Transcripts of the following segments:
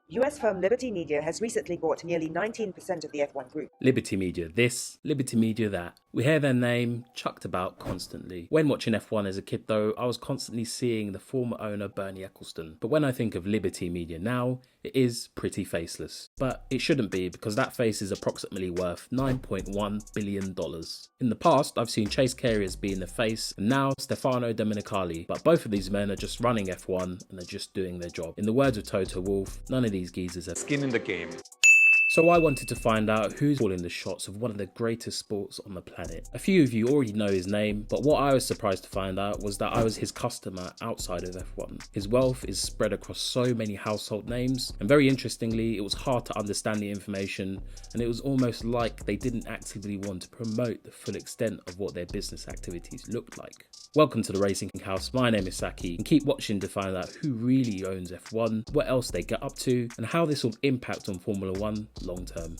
US firm Liberty Media has recently bought nearly 19% of the F1 group. Liberty Media this, Liberty Media that. We hear their name chucked about constantly. When watching F1 as a kid though, I was constantly seeing the former owner Bernie Ecclestone. But when I think of Liberty Media now, it is pretty faceless. But it shouldn't be, because that face is approximately worth $9.1 billion. In the past, I've seen Chase Carey as being the face, and now Stefano Domincall, but both of these men are just running F1 and they're just doing their job. In the words of Toto Wolff, none of these geezers have skin in the game. So I wanted to find out who's calling the shots of one of the greatest sports on the planet. A few of you already know his name, but what I was surprised to find out was that I was his customer outside of F1. His wealth is spread across so many household names, and very interestingly, it was hard to understand the information, and it was almost like they didn't actively want to promote the full extent of what their business activities looked like. Welcome to the Racing House, my name is Saki, and keep watching to find out who really owns F1, what else they get up to, and how this will impact on Formula 1 long term.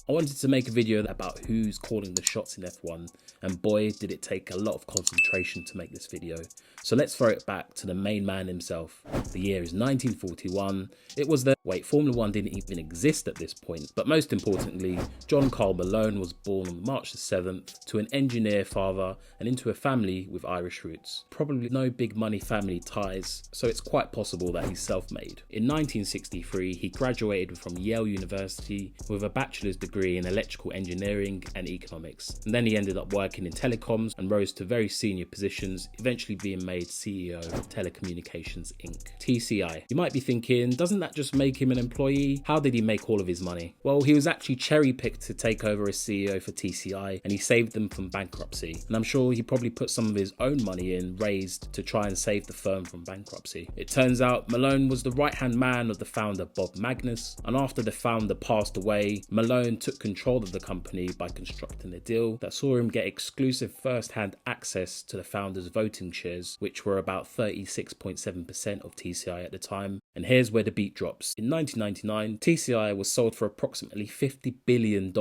I wanted to make a video about who's calling the shots in F1, and boy did it take a lot of concentration to make this video. So let's throw it back to the main man himself. The year is 1941. It was the... Wait, Formula 1 didn't even exist at this point. But most importantly, John Carl Malone was born on March the 7th to an engineer father and into a family with Irish roots. Probably no big money family ties, so it's quite possible that he's self-made. In 1963, he graduated from Yale University with a bachelor's degree in electrical engineering and economics. And then he ended up working in telecoms and rose to very senior positions, eventually being made CEO of Telecommunications Inc. TCI. You might be thinking, doesn't that just make him an employee? How did he make all of his money? Well, he was actually cherry-picked to take over as CEO for TCI, and he saved them from bankruptcy. And I'm sure he probably put some of his own money in, raised to try and save the firm from bankruptcy. It turns out Malone was the right-hand man of the founder Bob Magnus, and after the founder passed away, Malone took control of the company by constructing a deal that saw him get exclusive first-hand access to the founder's voting shares, which were about 36.7% of TCI at the time. And here's where the beat drops. In 1999, TCI was sold for approximately $50 billion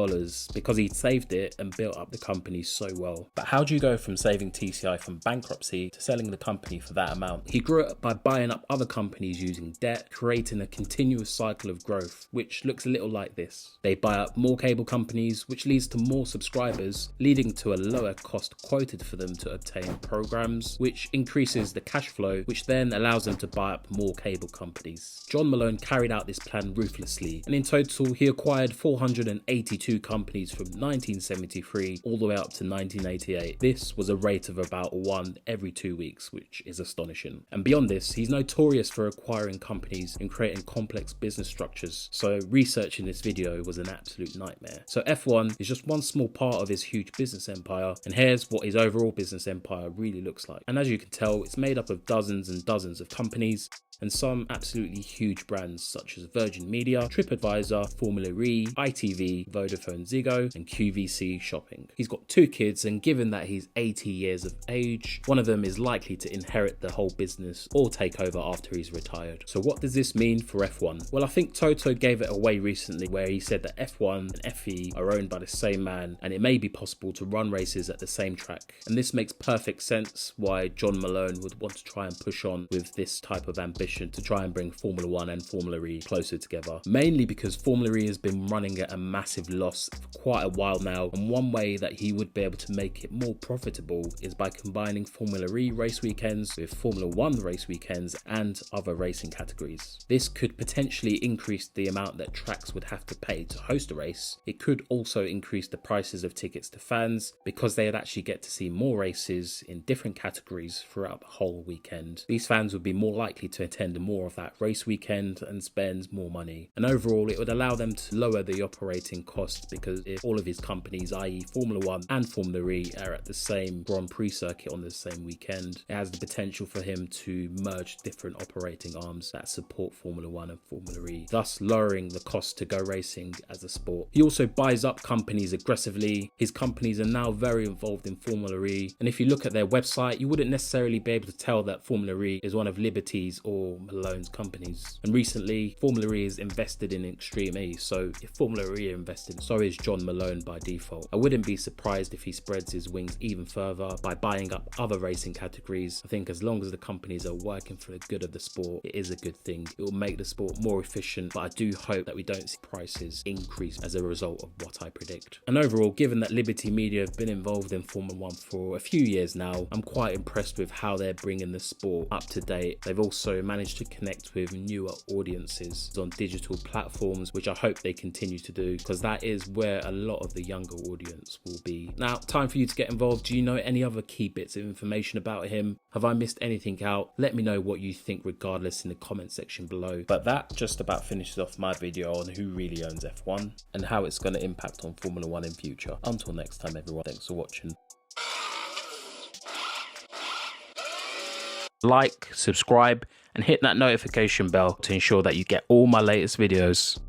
because he'd saved it and built up the company so well. But how do you go from saving TCI from bankruptcy to selling the company for that amount? He grew it by buying up other companies using debt, creating a continuous cycle of growth, which looks a little like this. They buy up more cable companies, which leads to more subscribers, leading to a lower cost quoted for them to obtain programs, which increases the cash flow, which then allows them to buy up more cable companies. John Malone carried out this plan ruthlessly, and in total he acquired 482 companies from 1973 all the way up to 1988. This was a rate of about one every 2 weeks, which is astonishing. And beyond this, he's notorious for acquiring companies and creating complex business structures, so researching this video was an absolute nightmare. So F1 is just one small part of his huge business empire, and here's what his overall business empire really looks like. And as you can tell, it's made up of dozens and dozens of companies, and some absolutely huge brands such as Virgin Media, TripAdvisor, Formula E, ITV, Vodafone Ziggo, and QVC Shopping. He's got 2 kids, and given that he's 80 years of age, one of them is likely to inherit the whole business or take over after he's retired. So what does this mean for F1? Well, I think Toto gave it away recently where he said that F1 and FE are owned by the same man, and it may be possible to run races at the same track. And this makes perfect sense why John Malone would want to try and push on with this type of ambition to try and bring Formula 1 and Formula E closer together. Mainly because Formula E has been running at a massive loss for quite a while now, and one way that he would be able to make it more profitable is by combining Formula E race weekends with Formula 1 race weekends and other racing categories. This could potentially increase the amount that tracks would have to pay to host a race. It could also increase the prices of tickets to fans because they'd actually get to see more races in different categories throughout the whole weekend. These fans would be more likely to attend more of that race weekend and spend more money. And overall, it would allow them to lower the operating cost, because if all of his companies, i.e. Formula 1 and Formula E, are at the same Grand Prix circuit on the same weekend, it has the potential for him to merge different operating arms that support Formula 1 and Formula E, thus lowering the cost to go racing as a sport. He also buys up companies aggressively. His companies are now very involved in Formula E, and if you look at their website, you wouldn't necessarily be able to tell that Formula E is one of Liberty's or for Malone's companies. And recently, Formula E is invested in Extreme E, so if Formula E are invested, so is John Malone by default. I wouldn't be surprised if he spreads his wings even further by buying up other racing categories. I think as long as the companies are working for the good of the sport, it is a good thing. It will make the sport more efficient, but I do hope that we don't see prices increase as a result of what I predict. And overall, given that Liberty Media have been involved in Formula 1 for a few years now, I'm quite impressed with how they're bringing the sport up to date. They've also managed to connect with newer audiences on digital platforms, which I hope they continue to do, because that is where a lot of the younger audience will be. Now, time for you to get involved. Do you know any other key bits of information about him? Have I missed anything out? Let me know what you think regardless in the comment section below. But that just about finishes off my video on who really owns F1 and how it's going to impact on Formula 1 in future. Until next time everyone, thanks for watching. Like, subscribe and hit that notification bell to ensure that you get all my latest videos.